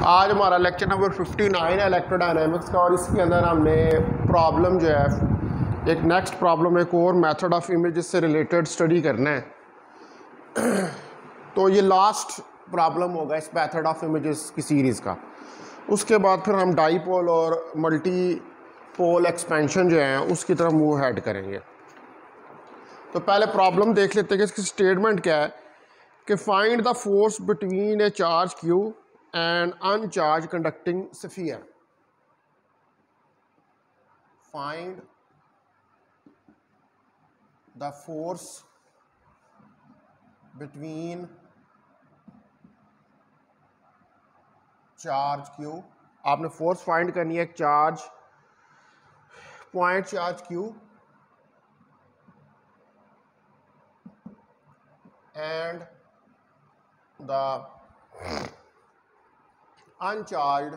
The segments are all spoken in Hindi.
आज हमारा लेक्चर नंबर 59 है इलेक्ट्रोडायनामिक्स का, और इसके अंदर हमने प्रॉब्लम जो है एक नेक्स्ट प्रॉब्लम एक और मेथड ऑफ इमेजेस से रिलेटेड स्टडी करना है। तो ये लास्ट प्रॉब्लम होगा इस मेथड ऑफ इमेजेस की सीरीज़ का। उसके बाद फिर हम डाईपोल और मल्टी पोल एक्सपेंशन जो है उसकी तरफ मूव हेड करेंगे। तो पहले प्रॉब्लम देख लेते हैं कि इसकी स्टेटमेंट क्या है कि find the force between A charge Q and uncharged conducting sphere. Find the force between charge q. आपने फोर्स फाइंड करनी है charge point charge q and the uncharged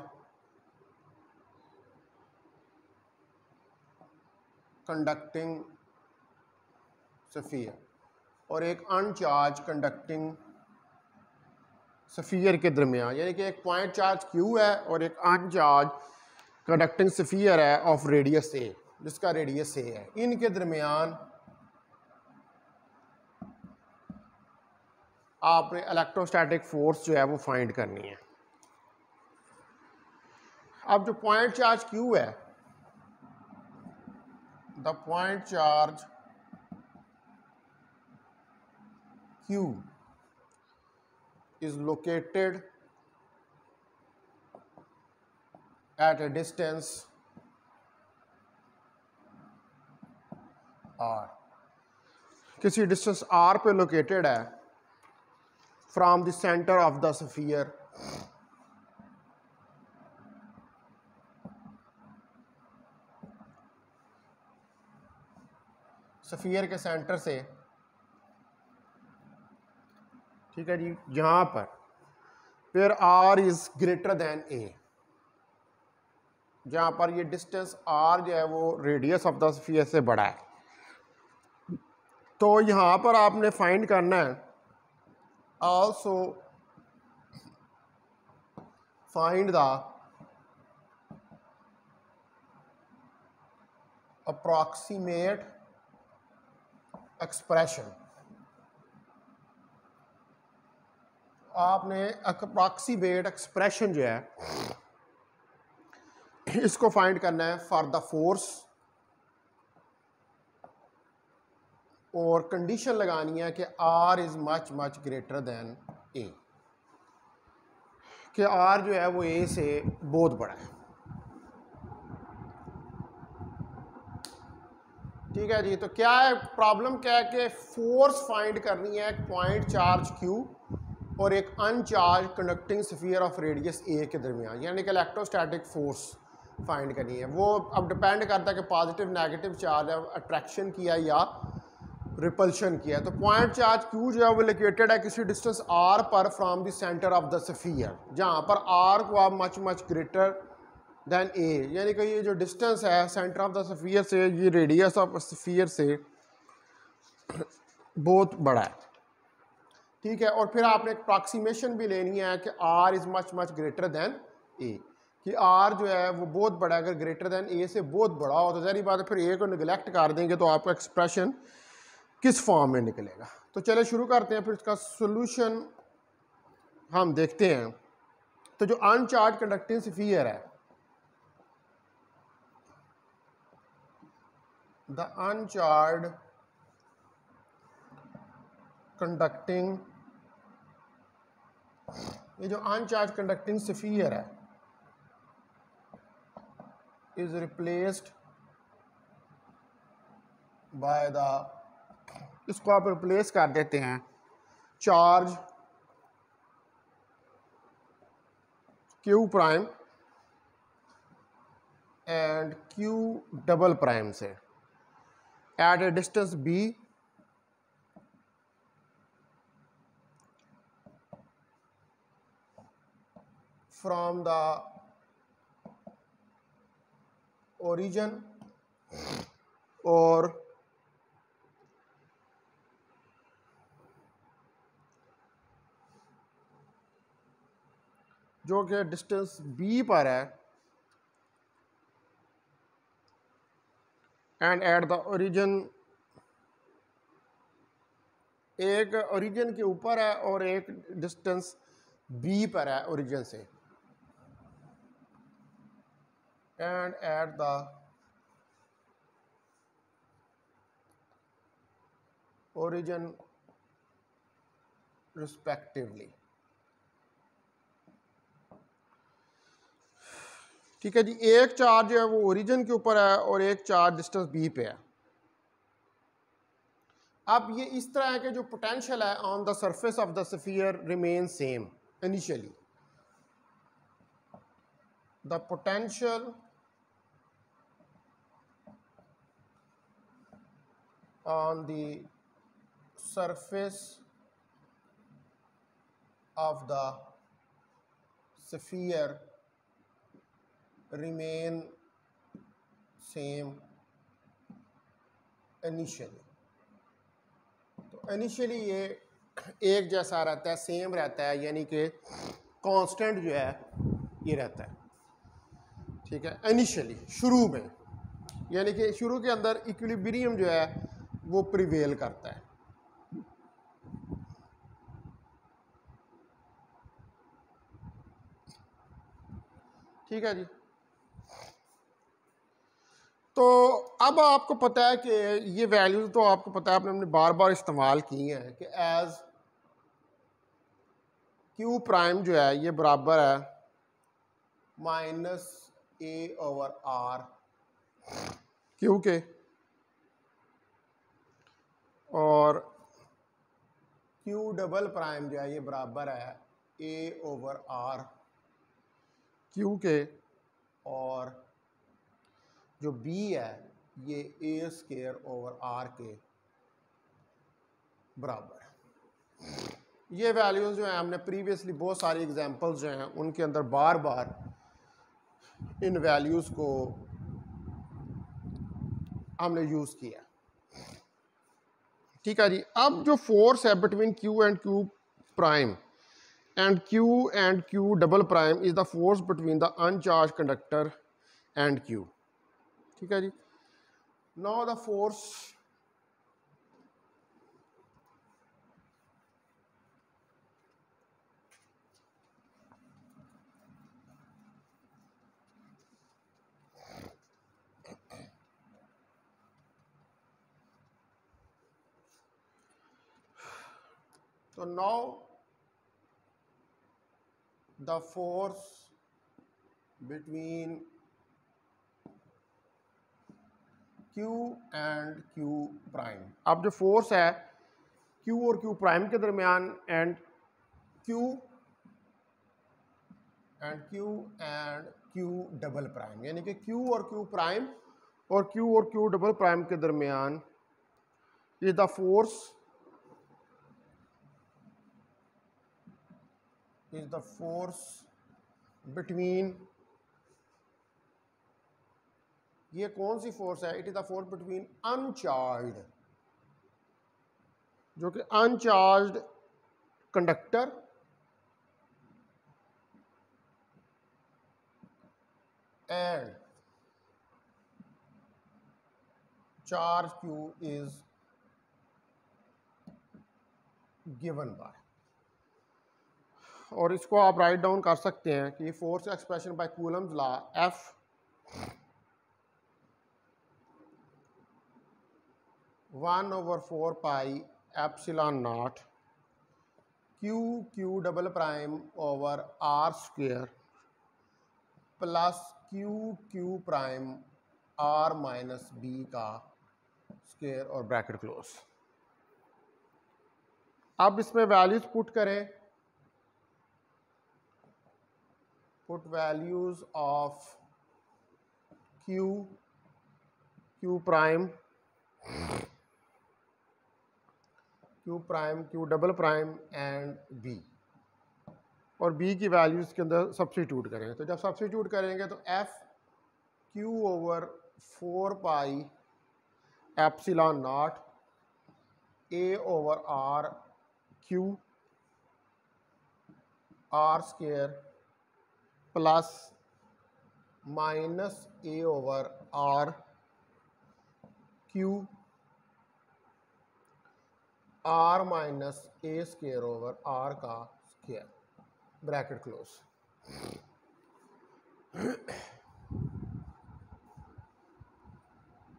conducting sphere, और एक अनचार्ज कंडक्टिंग स्फीयर के दरमियान, यानी कि एक पॉइंट चार्ज क्यू है और एक अनचार्ज कंडक्टिंग स्फीयर है ऑफ रेडियस ए, जिसका रेडियस ए है। इनके दरमियान आपने इलेक्ट्रोस्टैटिक फोर्स जो है वो फाइंड करनी है। अब जो पॉइंट चार्ज क्यू है, the point charge Q is located at a distance r, किसी डिस्टेंस r पे लोकेटेड है from the centre of the sphere sphere के सेंटर से, ठीक है जी, यहां पर फिर r is greater than a, जहां पर ये डिस्टेंस r जो है वो रेडियस ऑफ द स्फीयर से बड़ा है। तो यहां पर आपने फाइंड करना है also find the approximate expression. आपने अप्रॉक्सीमेट एक्सप्रेशन जो है इसको फाइंड करना है फॉर द फोर्स, और कंडीशन लगानी है कि r is much much greater then a, कि r जो है वो a से बहुत बड़ा है। ठीक है जी। तो क्या है प्रॉब्लम, क्या है कि फोर्स फाइंड करनी है पॉइंट चार्ज q और एक अनचार्ज conducting sphere of radius a के दरमियान, यानी कि इलेक्ट्रोस्टैटिक फोर्स फाइंड करनी है। वो अब डिपेंड करता है कि पॉजिटिव नेगेटिव चार्ज है, अट्रैक्शन किया या रिपल्शन किया। तो पॉइंट चार्ज q जो है वो लोकेटेड है किसी डिस्टेंस r पर from the centre of the sphere, जहाँ पर r को आप much much greater then a, यानी कि ये जो डिस्टेंस है सेंटर ऑफ द स्फीयर से, ये रेडियस ऑफ स्फीयर से बहुत बड़ा है। ठीक है। और फिर आपने एक अप्रॉक्सीमेशन भी लेनी है कि r is much much greater then a, कि r जो है वो बहुत बड़ा है। अगर ग्रेटर देन a से बहुत बड़ा हो तो ज़ाहिर बात है फिर a को निगलेक्ट कर देंगे तो आपका एक्सप्रेशन किस फॉर्म में निकलेगा। तो चले शुरू करते हैं, फिर इसका सोल्यूशन हम देखते हैं। तो जो अनचार्ज कंडक्टिंग स्फीयर है, द अनचार्ज कंडक्टिंग, ये जो अनचार्ज कंडक्टिंग स्फीयर है इज रिप्लेस्ड बाय द, इसको आप रिप्लेस कर देते हैं charge q prime and q double prime से at a distance b from the origin और जो कि डिस्टेंस b पर है, एंड एट द ओरिजिन, एक ओरिजिन के ऊपर है और एक डिस्टेंस b पर है ओरिजिन से, and at the origin respectively. ठीक है जी, एक चार्ज जो है वो ओरिजिन के ऊपर है और एक चार्ज डिस्टेंस b पे है। अब ये इस तरह है कि जो पोटेंशियल है on the surface of the sphere remain same initially. The potential on the surface of the sphere remain same initially। तो इनिशियली ये एक जैसा रहता है, सेम रहता है, यानी कि कांस्टेंट जो है ये रहता है। ठीक है, इनिशियली शुरू में, यानी कि शुरू के अंदर इक्विलिब्रियम जो है वो प्रिवेल करता है। ठीक है जी, तो अब आपको पता है कि ये वैल्यूज तो आपको पता है, आपने बार बार इस्तेमाल की हैं कि एज क्यू प्राइम जो है ये बराबर है -a/r क्यू के, और क्यू डबल प्राइम जो है ये बराबर है a/r क्यू के, और जो b है ये a² के बराबर है। ये वैल्यूज जो हैं हमने प्रीवियसली बहुत सारी एग्जांपल्स जो हैं उनके अंदर बार बार इन वैल्यूज को हमने यूज किया। ठीक है जी, अब जो फोर्स है between Q and Q prime and Q double prime is the force between the uncharged conductor and Q। ठीक है जी, now the force so now the force between Q and Q prime, अब जो फोर्स है Q और Q प्राइम के दरमियान एंड Q डबल प्राइम, यानी कि Q और Q प्राइम और Q डबल प्राइम के दरमियान इज द फोर्स बिटवीन, ये कौन सी फोर्स है? It is the force between uncharged, जो कि uncharged conductor and charge Q is given by, और इसको आप राइट डाउन कर सकते हैं कि force expression by Coulomb's law F one over 4 pi epsilon not Q double prime over R square plus Q prime R minus B का स्क्वायर और ब्रैकेट क्लोज। अब इसमें वैल्यूज पुट करें, put values of Q prime, Q double prime and B, और B की वैल्यूज के अंदर सब्स्टिट्यूट करेंगे। तो जब सब्स्टिट्यूट करेंगे तो F Q over 4 pi epsilon not A over R Q R square plus minus A over R Q R minus A square over R का स्क्वायर ब्रैकेट क्लोज।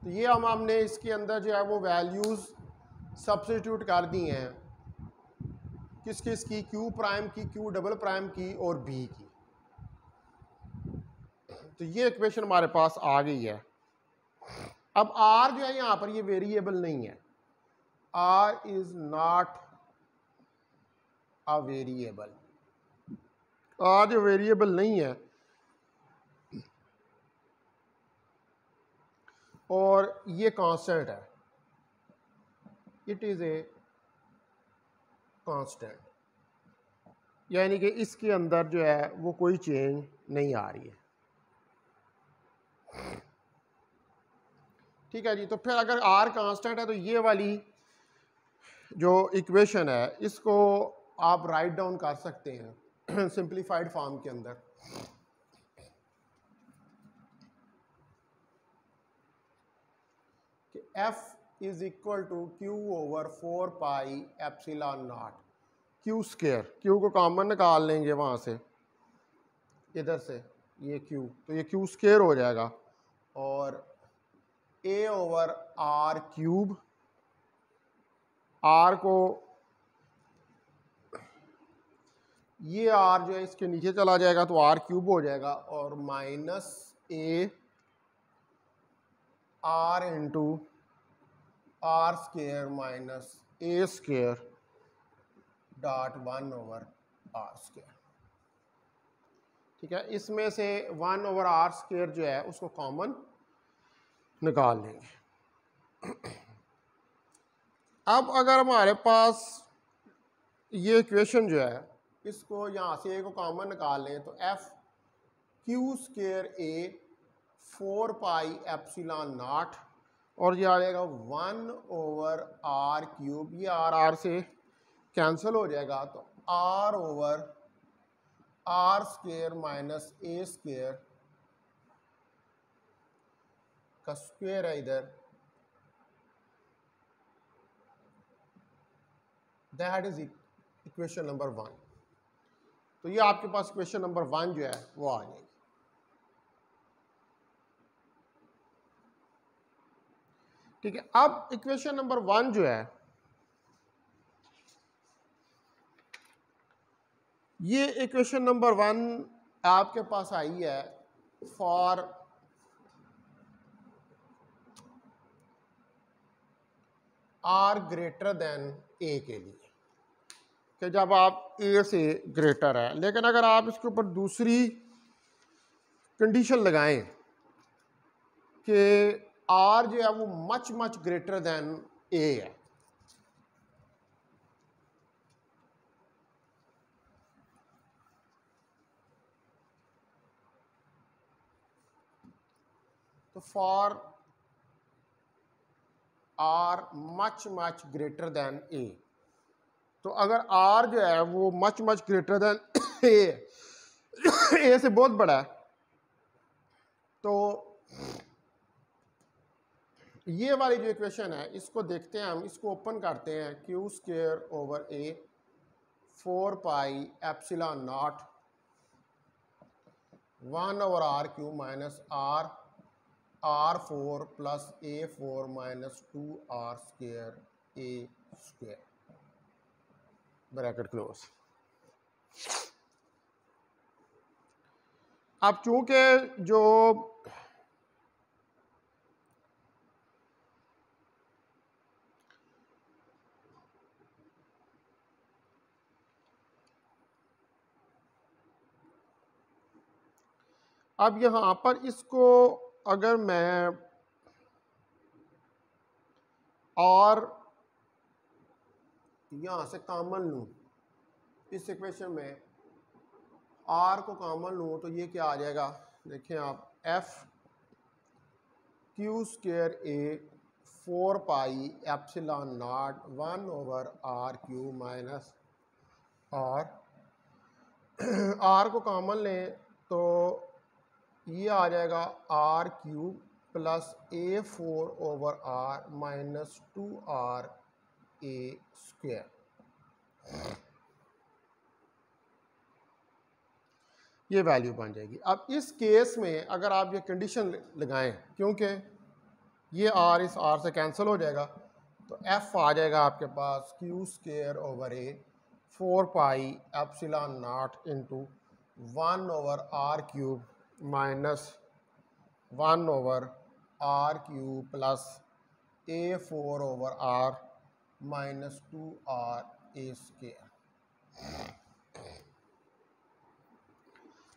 तो ये हमने इसके अंदर जो है वो वैल्यूज़ सब्स्टिट्यूट कर दी हैं, किस किस की, क्यू प्राइम की, क्यू डबल प्राइम की और बी की। तो ये इक्वेशन हमारे पास आ गई है। अब आर जो है यहाँ पर ये वेरिएबल नहीं है, R is not a variable, R जो वेरिएबल नहीं है और ये कांस्टेंट है, इट इज ए कांस्टेंट, यानी कि इसके अंदर जो है वो कोई चेंज नहीं आ रही है। ठीक है जी। तो फिर अगर आर कांस्टेंट है तो ये वाली जो इक्वेशन है इसको आप राइट डाउन कर सकते हैं सिंप्लीफाइड फॉर्म के अंदर। कि F is equal to Q over 4 pi epsilon not Q square, Q को कॉमन निकाल लेंगे वहाँ से, इधर से ये क्यू, तो ये क्यू स्क्वायर हो जाएगा और ए ओवर आर क्यूब, आर को ये आर जो है इसके नीचे चला जाएगा तो आर क्यूब हो जाएगा और minus A R into R square minus A square dot 1 over R square. ठीक है, इसमें से 1 ओवर आर स्क्वायर जो है उसको कॉमन निकाल लेंगे। अब अगर हमारे पास ये इक्वेशन जो है इसको यहाँ से ए को कॉमन निकाल लें तो F Q square A 4 pi epsilon not और ये आ जाएगा 1 ओवर आर क्यूब, ये आर आर से कैंसिल हो जाएगा तो R over R square minus A square का स्क्वायर है इधर, दैट इज इक्वेशन नंबर 1। तो ये आपके पास इक्वेशन नंबर 1 जो है वो आ जाएगी। ठीक है, अब इक्वेशन नंबर 1 जो है ये इक्वेशन नंबर 1 आपके पास आई है फॉर आर ग्रेटर देन ए के लिए, कि जब आप ए से ग्रेटर है। लेकिन अगर आप इसके ऊपर दूसरी कंडीशन लगाएं कि आर जो है वो much much greater than A है, तो for R much much greater than A, तो अगर आर जो है वो much much greater than A से बहुत बड़ा है तो ये वाली जो इक्वेशन है इसको देखते हैं हम, इसको ओपन करते हैं, Q square over A 4 pi epsilon not 1 over R Q minus R R 4 plus A 4 minus 2 R square A square bracket close. अब चूंकि जो अब यहाँ पर इसको अगर मैं और यहाँ से कॉमन लूँ, इस इक्वेशन में आर को कॉमन लूँ तो ये क्या आ जाएगा, देखें आप, F Q square A 4 pi epsilon not 1 over R Q minus R, R को कॉमन लें तो ये आ जाएगा R cube plus A4 over R minus 2RA²। ये वैल्यू बन जाएगी। अब इस केस में अगर आप ये कंडीशन लगाएं, क्योंकि ये आर इस आर से कैंसिल हो जाएगा, तो एफ आ जाएगा आपके पास Q² over A 4 pi epsilon not into 1 over R cube minus 1 over R cube plus A4 over R minus 2RA²।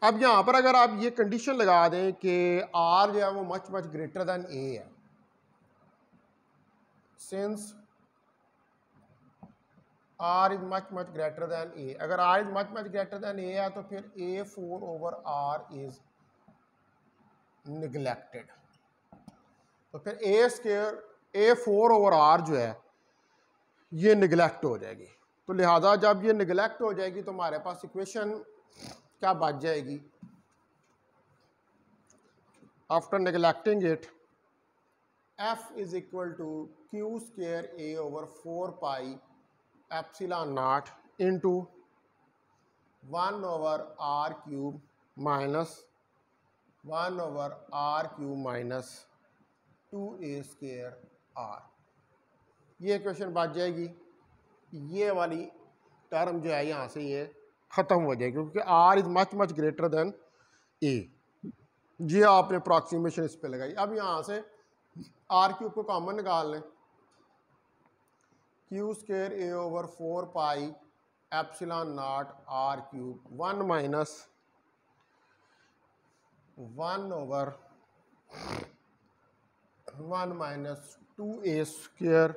अब यहाँ पर अगर आप ये कंडीशन लगा दें कि आर जो है वो much much greater than A है, since R is much much greater than A, अगर R is much much greater than A है तो फिर A4 over are is neglected. तो फिर A4 ओवर आर जो है ये निगलेक्ट हो जाएगी। तो लिहाजा जब ये निगलेक्ट हो जाएगी तो हमारे पास इक्वेशन क्या बच जाएगी, after neglecting it F is equal to Q² A over 4 pi epsilon not into 1 over R cube minus 1 over R cube minus 2A² R. ये इक्वेशन बच जाएगी। ये वाली टर्म जो है यहाँ से ये ख़त्म हो जाएगी क्योंकि R is much much greater than A. ये आपने अप्रॉक्सीमेशन इस पे लगाई। अब यहाँ से आर क्यूब को कॉमन निकाल लें, Q² A over 4 pi epsilon not R cube 1 minus 1 over 1 minus 2A²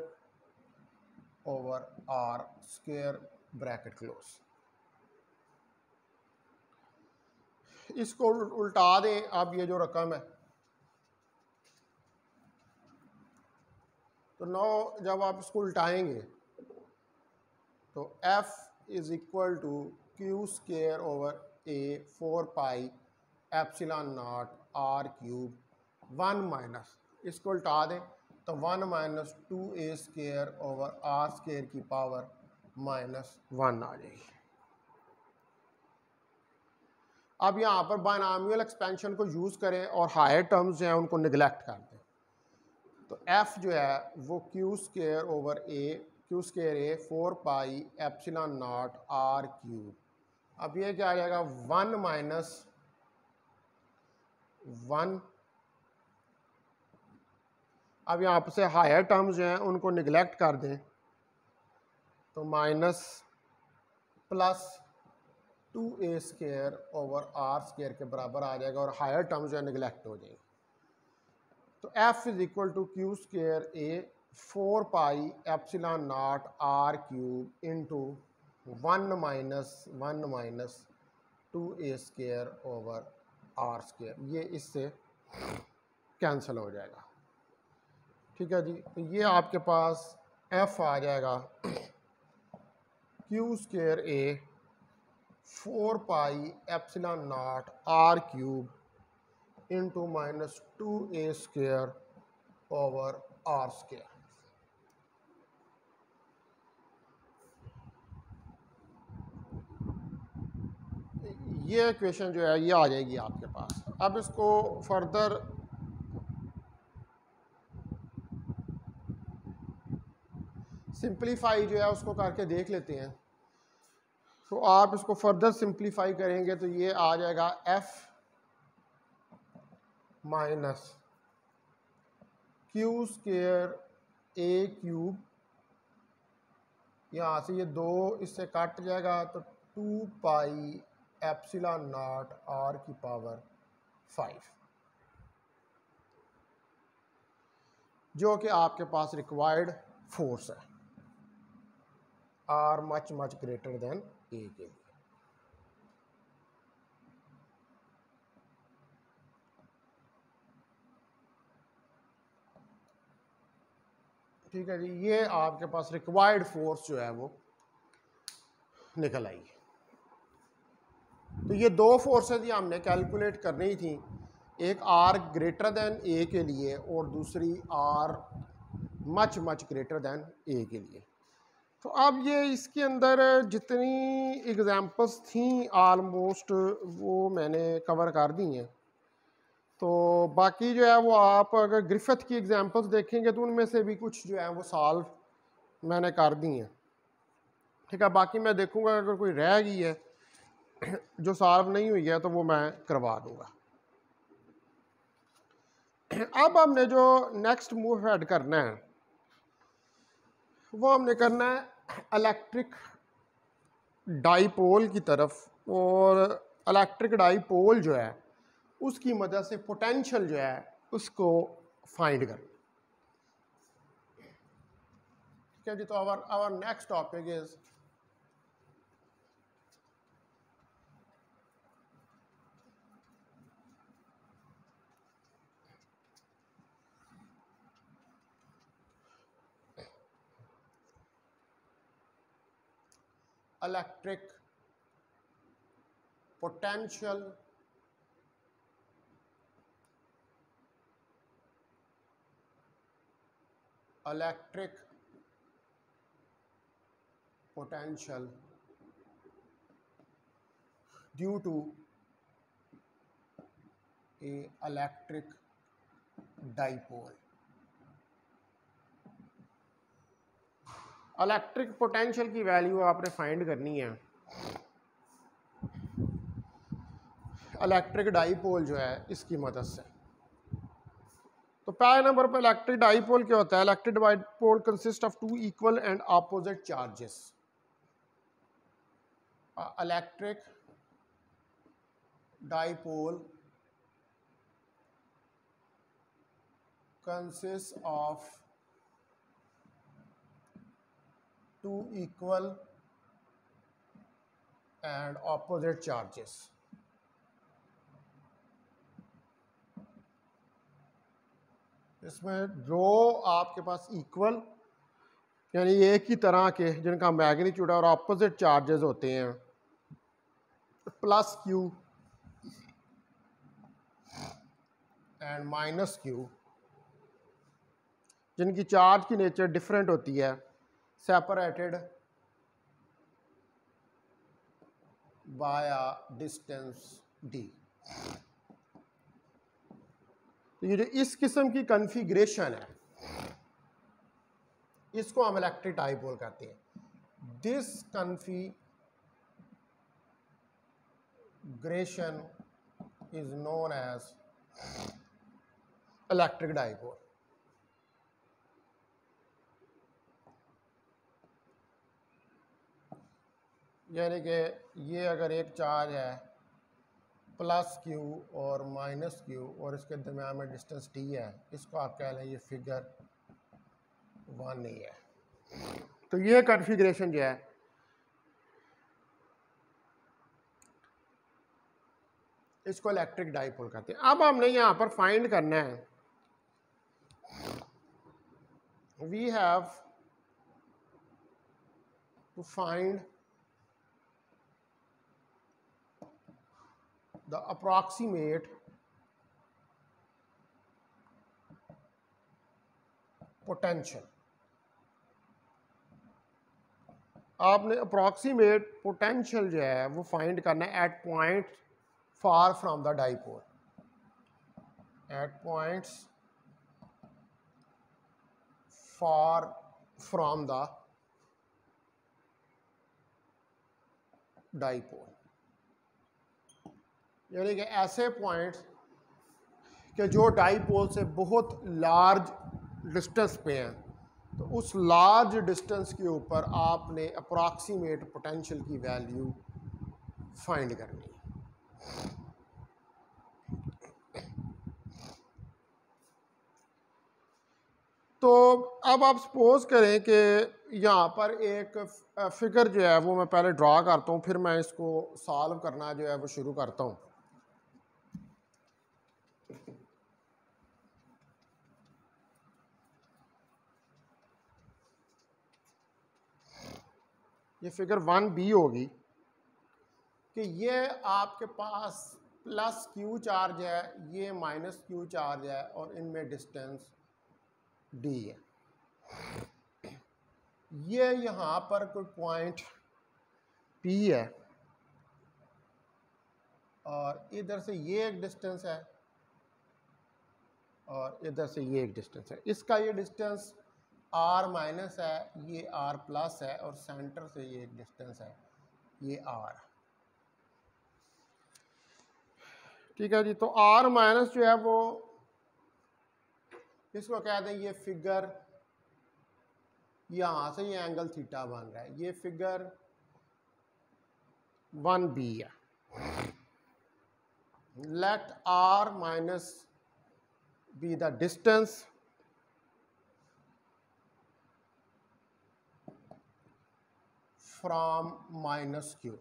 over R² bracket close. इसको उल्टा दें। अब ये जो रकम है तो 9 जब आप इसको उल्टाएंगे तो F is equal to Q² over A 4 pi epsilon not R cube 1 minus, इसको उल्टा दें तो 1 माइनस 2A² ओवर R² की पावर माइनस 1 आ जाएगी। अब यहाँ पर बायनॉमियल एक्सपेंशन को यूज़ करें और हायर टर्म्स जो हैं उनको निगलेक्ट कर दें। तो F जो है वो Q² over A 4 pi epsilon not R cube. अब ये क्या आ जाएगा 1 माइनस 1। अब यहाँ से हायर टर्म्स जो हैं उनको निगलेक्ट कर दें तो minus plus 2A² over R² के बराबर आ जाएगा और हायर टर्म्स जो है निगलेक्ट हो जाएंगे। तो F is equal to Q² A 4 pi epsilon not R cube into 1 minus 2A² over R²। ये इससे कैंसिल हो जाएगा। ठीक है जी। तो ये आपके पास F आ जाएगा Q² A 4 pi epsilon not R cube into minus 2A² over R²। ये इक्वेशन जो है ये आ जाएगी आपके पास। अब इसको फर्दर सिंप्लीफाई जो है उसको करके देख लेते हैं। तो आप इसको फर्दर सिंप्लीफाई करेंगे तो ये आ जाएगा F minus Q² A cube, यहाँ से ये 2 इससे कट जाएगा तो 2 पाई एप्सिलॉन नॉट R की पावर 5, जो कि आपके पास रिक्वायर्ड फोर्स है R much much greater then A के लिए। ठीक है जी। ये आपके पास रिक्वायर्ड फोर्स जो है वो निकल आई। तो ये दो फोर्सेज ही हमने कैलकुलेट करनी थी, एक आर ग्रेटर दैन ए के लिए और दूसरी R much much greater than A के लिए। तो अब ये इसके अंदर जितनी एग्जांपल्स थी आलमोस्ट वो मैंने कवर कर दी हैं। तो बाकी जो है वो आप अगर ग्रिफिथ की एग्जांपल्स देखेंगे तो उनमें से भी कुछ जो है वो सॉल्व मैंने कर दी हैं, ठीक है। बाकी मैं देखूंगा अगर कोई रह गई है जो सॉल्व नहीं हुई है तो वो मैं करवा दूंगा। अब हमने जो नेक्स्ट मूव हेड करना है वो हमने करना है इलेक्ट्रिक डाईपोल की तरफ, और इलेक्ट्रिक डाईपोल जो है उसकी मदद से पोटेंशियल जो है उसको फाइंड करना। ठीक है जी। तो our next topic is electric potential due to a electric dipole। Electric potential की वैल्यू आपने फाइंड करनी है इलेक्ट्रिक डाईपोल जो है इसकी मदद से। तो पहले नंबर पर इलेक्ट्रिक डाईपोल क्या होता है? Electric dipole consist of two equal and opposite charges. Electric dipole consists of two equal and opposite charges। इसमें जो आपके पास इक्वल यानी एक ही तरह के जिनका मैग्नीट्यूड और ऑपोजिट चार्जेस होते हैं, plus Q and minus Q, जिनकी चार्ज की नेचर डिफरेंट होती है, separated by a distance D. तो ये जो इस किस्म की कॉन्फ़िगरेशन है इसको हम इलेक्ट्रिक डाईपोल कहते हैं। This configuration is known as electric dipole. यानी कि ये अगर एक चार्ज है प्लस क्यू और माइनस क्यू और इसके दरम्यान में डिस्टेंस टी है, इसको आप कह लें ये फिगर 1 ही है। तो ये कॉन्फ़िगरेशन जो है इसको इलेक्ट्रिक डाईपोल कहते हैं। अब हमने यहां पर फाइंड करना है, we have to find the approximate potential। आपने अप्रॉक्सीमेट पोटेंशियल जो है वो फाइंड करना है at point far from the dipole, at points far from the dipole. यानी कि ऐसे पॉइंट्स कि जो डाईपोल से बहुत लार्ज डिस्टेंस पे हैं, तो उस लार्ज डिस्टेंस के ऊपर आपने अप्रॉक्सीमेट पोटेंशियल की वैल्यू फाइंड करनी है। तो अब आप सपोज करें कि यहाँ पर एक फिगर जो है वो मैं पहले ड्रा करता हूँ, फिर मैं इसको सॉल्व करना जो है वो शुरू करता हूँ। ये फिगर 1B होगी। कि ये आपके पास प्लस क्यू चार्ज है, ये माइनस क्यू चार्ज है और इनमें डिस्टेंस डी है। ये यहाँ पर कोई पॉइंट पी है और इधर से ये एक डिस्टेंस है और इधर से ये एक डिस्टेंस है। इसका ये डिस्टेंस आर माइनस है, ये आर प्लस है और सेंटर से ये एक डिस्टेंस है, ये आर। ठीक है जी। तो आर माइनस जो है वो इसको कह दें ये फिगर, यहां से ये एंगल थीटा बन रहा है, ये फिगर 1b है। Let R minus be the distance from minus Q.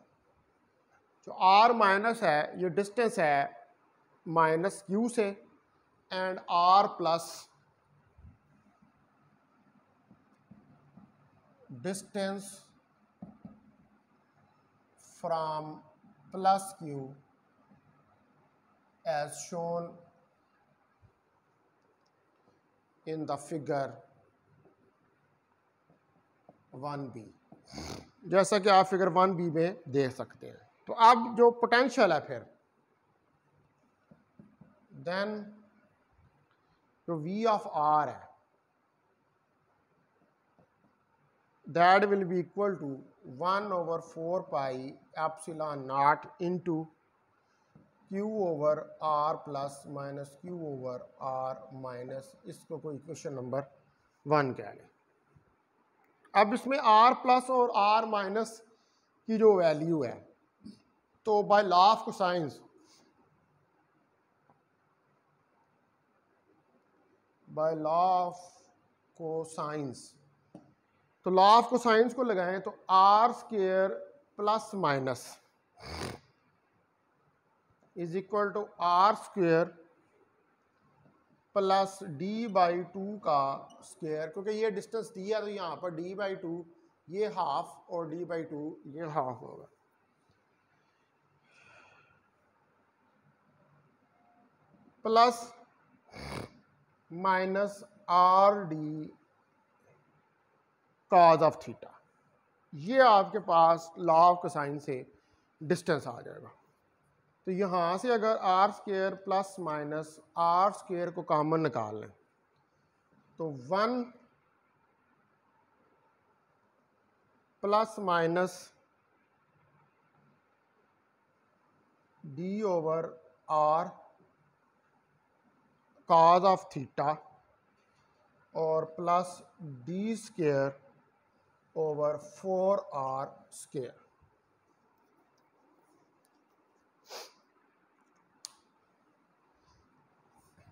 जो आर माइनस है ये डिस्टेंस है माइनस क्यू से, and R plus distance from plus Q as shown in the figure 1b, जैसा कि आप फिगर 1b में देख सकते हैं। तो अब जो पोटेंशियल है फिर देन जो v ऑफ r है that will be equal to 1/4 pi epsilon not into Q over R plus minus Q over R minus, इसको कोई इक्वेशन नंबर 1 कह लें। अब इसमें R प्लस और R माइनस की जो वैल्यू है, तो by law of cosines, by law of cosines, तो लॉ ऑफ कोसाइंस को लगाएं तो R square plus minus is equal to R square plus D by two का स्क्वेयर, क्योंकि ये डिस्टेंस दिया तो यहाँ पर डी बाई टू ये हाफ और डी बाई टू ये हाफ होगा। Plus minus R D cos of theta, ये आपके पास लॉ ऑफ कोसाइन से डिस्टेंस आ जाएगा। तो यहाँ से अगर R square plus minus R square को कॉमन निकाल लें तो 1 plus minus D over R cos of theta और plus D square over 4r square.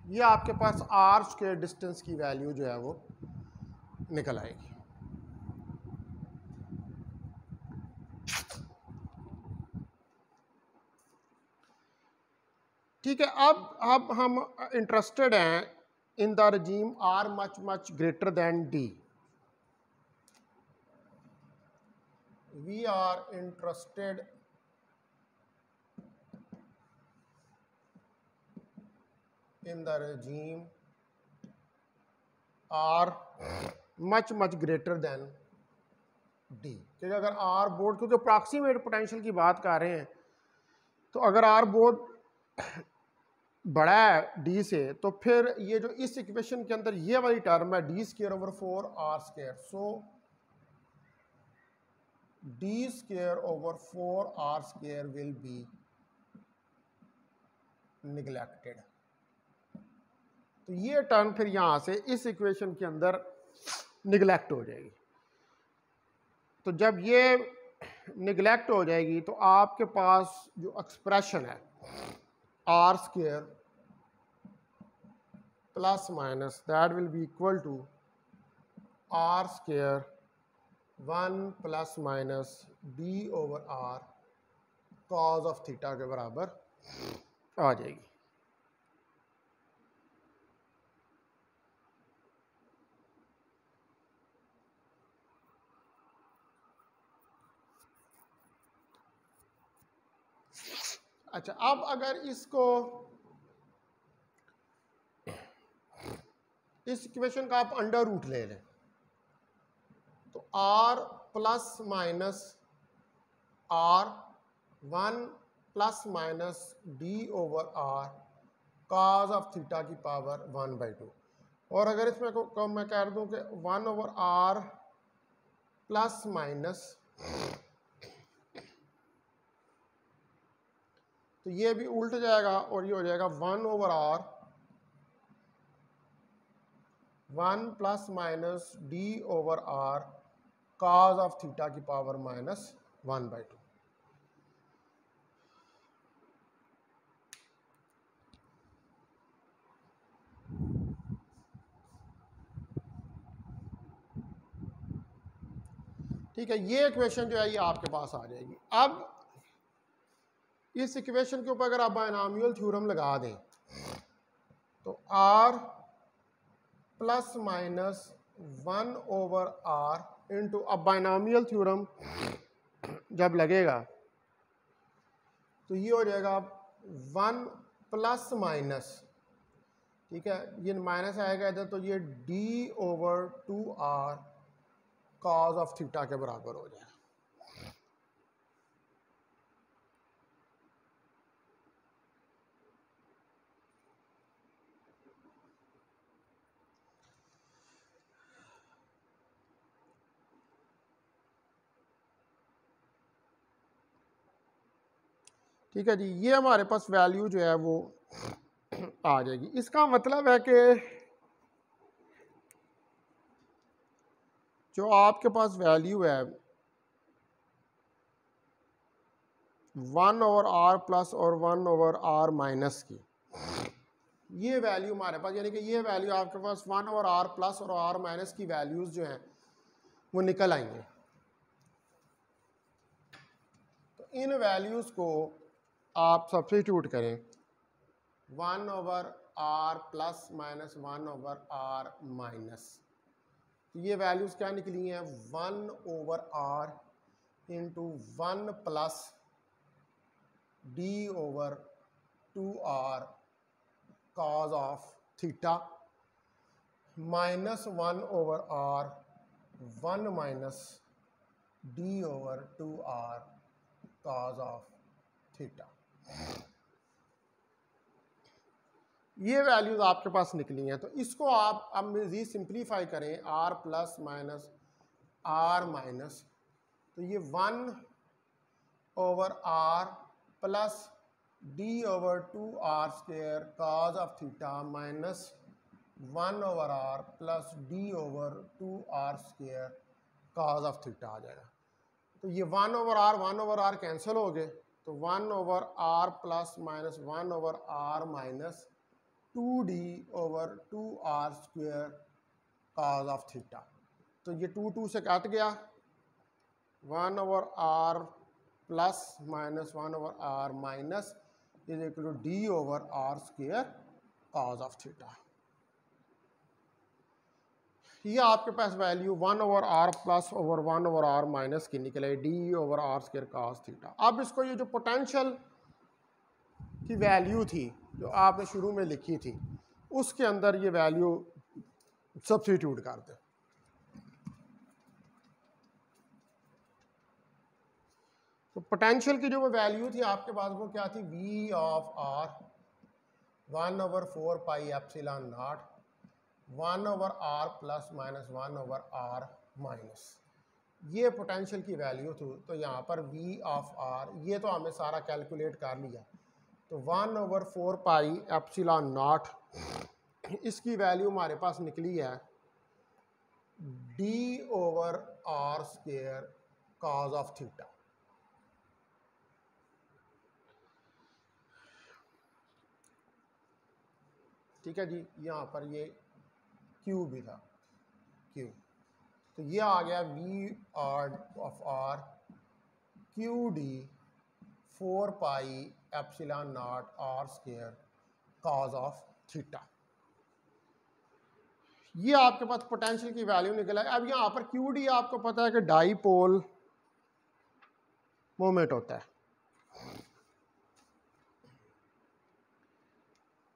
ये आपके पास आर स्क्वायर डिस्टेंस की वैल्यू जो है वो निकल आएगी। ठीक है। अब हम इंटरेस्टेड हैं in the regime R much greater than D. We are interested in the regime R much greater than D, क्योंकि अगर R बहुत, क्योंकि अप्रॉक्सीमेट पोटेंशियल की बात कर रहे हैं, तो अगर R बहुत बड़ा है D से, तो फिर ये जो इस इक्वेशन के अंदर ये वाली टर्म है D square over 4R square, so D square over 4R square will be neglected. तो ये टर्म फिर यहाँ से इस इक्वेशन के अंदर निगलेक्ट हो जाएगी। तो जब ये निगलेक्ट हो जाएगी तो आपके पास जो एक्सप्रेशन है R square plus minus that will be equal to R square 1 plus minus D over R cos of theta के बराबर आ जाएगी। अच्छा, अब अगर इसको इस इक्वेशन का आप अंडर रूट ले लें तो r plus minus r 1 plus minus d over r cos of theta की पावर 1/2। और अगर इसमें को मैं कह दूं कि 1 ओवर r प्लस माइनस, तो ये भी उल्ट जाएगा और ये हो जाएगा 1 over r 1 plus minus d over r cos of theta की पावर -1/2। ठीक है, ये इक्वेशन जो है ये आपके पास आ जाएगी। अब इस इक्वेशन के ऊपर अगर आप बायनॉमियल थ्योरम लगा दें तो r plus minus 1 over r into, अब बायनॉमियल थ्योरम जब लगेगा तो ये हो जाएगा 1 प्लस माइनस, ठीक है, ये माइनस आएगा इधर तो ये d over 2r cos of theta के बराबर हो जाएगा। ठीक है जी, ये हमारे पास वैल्यू जो है वो आ जाएगी। इसका मतलब है कि जो आपके पास वैल्यू है 1 ओवर r प्लस और 1 ओवर r माइनस की, ये वैल्यू हमारे पास, यानी कि ये वैल्यू आपके पास 1 ओवर r प्लस और r माइनस की वैल्यूज जो हैं वो निकल आएंगे। तो इन वैल्यूज को आप सब्स्टिट्यूट करें 1 over r plus minus 1 over r minus, तो ये वैल्यूज क्या निकली हैं 1 over r into 1 plus d over 2r cos of theta minus 1 over r 1 minus d over 2r cos of theta. ये वैल्यूज आपके पास निकली हैं। तो इसको आप अब मज़ीद सिंप्लीफाई करें r plus minus r minus, तो ये 1 over r plus d over 2r square cos of theta minus 1 over r plus d over 2r square cos of theta आ जाएगा। तो ये 1 ओवर r कैंसिल हो गए, तो 1 over r plus minus 1 over r minus 2d over 2r square cos of theta, तो ये 2 से कट गया, 1 over r plus minus 1 over r minus is equal to d over r square cos of theta. ये आपके पास value 1 over r plus over 1 over r minus की निकले, d over r square cos theta. अब इसको ये जो पोटेंशियल की वैल्यू थी जो आपने शुरू में लिखी थी उसके अंदर ये वैल्यू सब्स्टिट्यूट कर दें। तो पोटेंशियल की जो वो वैल्यू थी आपके पास वो क्या थी, v of r 1 over 4 pi epsilon not 1 over r plus minus 1 over r minus, ये पोटेंशियल की वैल्यू थी। तो यहाँ पर v ऑफ r ये तो हमें सारा कैलकुलेट कर लिया, तो 1 ओवर 4 पाई एप्सिलॉन नॉट, इसकी वैल्यू हमारे पास निकली है d over r square cos of theta. ठीक है जी, यहाँ पर ये Q भी था, Q, तो ये आ गया v of r Q D 4 pi epsilon not r square cos of theta. ये आपके पास पोटेंशियल की वैल्यू निकला है। अब यहाँ पर क्यू डी आपको पता है कि डाईपोल मोमेंट होता है,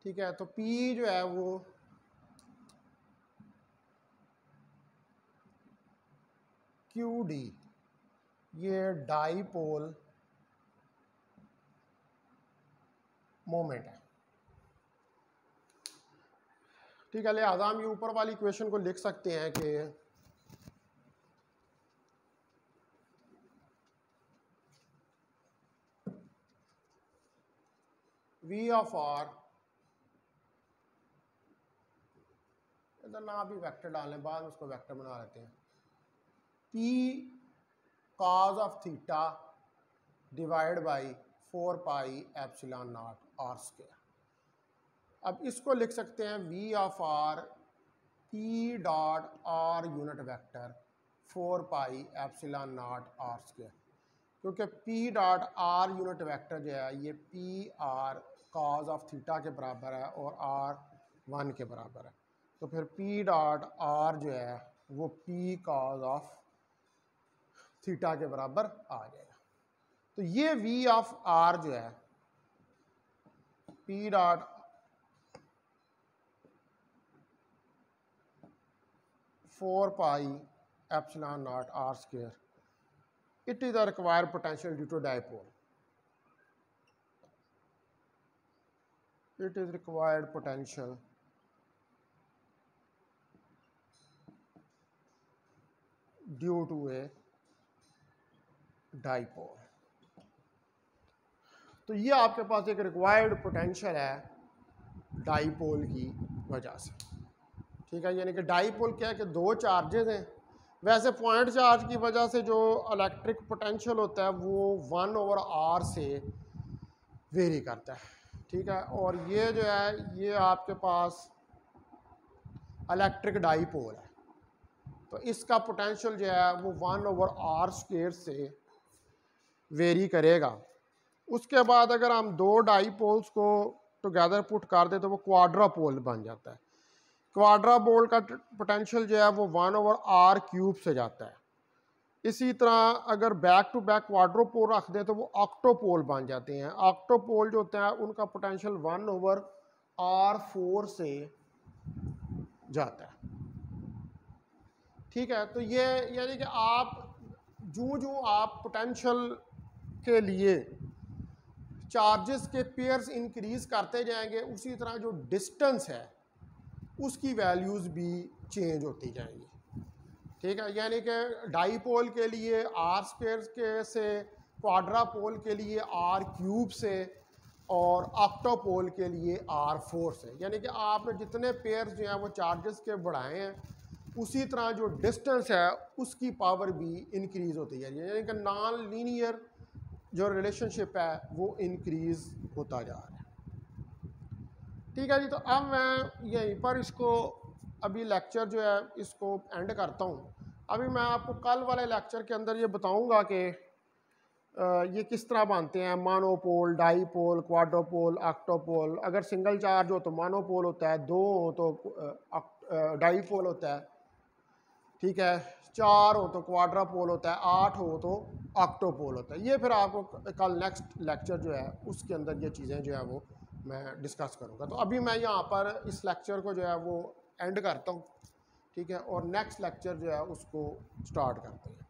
ठीक है, तो P जो है वो QD ये डाईपोल मोमेंट है। ठीक है, लिहाजा हम ये ऊपर वाली इक्वेशन को लिख सकते हैं कि V ऑफ R, इधर ना भी वेक्टर डालने, बाद में उसको वेक्टर बना लेते हैं, P cos of theta divide by 4 pi epsilon not R square. अब इसको लिख सकते हैं V of R P dot R unit vector 4 pi epsilon not R square, क्योंकि P dot R unit vector जो है ये P R cos of theta के बराबर है और R 1 के बराबर है, तो फिर P डॉट R जो है वो P cos ऑफ थीटा के बराबर आ जाएगा। तो ये V ऑफ R जो है P dot four pi epsilon not R square, it is the required potential due to dipole. It is required potential due to a dipole. तो ये आपके पास एक रिक्वायर्ड पोटेंशियल है डाईपोल की वजह से। ठीक है, यानी कि डाईपोल क्या है कि दो चार्जेस हैं। वैसे पॉइंट चार्ज की वजह से जो इलेक्ट्रिक पोटेंशियल होता है वो 1/r से वेरी करता है। ठीक है, और ये जो है ये आपके पास इलेक्ट्रिक डाईपोल है, तो इसका पोटेंशियल जो है वो 1/r स्क्वायर से वेरी करेगा। उसके बाद अगर हम दो डाईपोल्स को टुगेदर पुट कर दें तो वो क्वाड्रापोल बन जाता है। क्वाड्रापोल का पोटेंशियल जो है वो 1/r क्यूब से जाता है। इसी तरह अगर बैक टू बैक क्वाड्रोपोल रख दें तो वो ऑक्टोपोल बन जाते हैं। ऑक्टोपोल जो होते हैं उनका पोटेंशियल 1/r4 से जाता है। ठीक है, तो ये यानी कि आप जो आप पोटेंशियल के लिए चार्जेस के पेयर्स इंक्रीज करते जाएंगे उसी तरह जो डिस्टेंस है उसकी वैल्यूज़ भी चेंज होती जाएंगी। ठीक है, यानी कि डाईपोल के लिए R स्क्वायर के से, क्वाड्रापोल के लिए R क्यूब से और ऑक्टोपोल के लिए R4 से। यानी कि आपने जितने पेयर्स जो हैं वो चार्जेस के बढ़ाए हैं उसी तरह जो डिस्टेंस है उसकी पावर भी इंक्रीज़ होती जा रही है, यानी कि नॉन लीनियर जो रिलेशनशिप है वो इंक्रीज़ होता जा रहा है। ठीक है जी, तो अब मैं यहीं पर इसको अभी लेक्चर जो है इसको एंड करता हूँ। अभी मैं आपको कल वाले लेक्चर के अंदर ये बताऊँगा कि ये किस तरह बनते हैं, मोनोपोल, डाईपोल, क्वाड्रोपोल, ऑक्टोपोल। अगर सिंगल चार्ज हो तो मोनोपोल होता है, दो हो तो डाईपोल होता है। ठीक है, 4 हो तो क्वाड्रापोल होता है, 8 हो तो ऑक्टोपोल होता है। ये फिर आपको कल नेक्स्ट लेक्चर जो है उसके अंदर ये चीज़ें जो है वो मैं डिस्कस करूँगा। तो अभी मैं यहाँ पर इस लेक्चर को जो है वो एंड करता हूँ। ठीक है, और नेक्स्ट लेक्चर जो है उसको स्टार्ट करते हैं।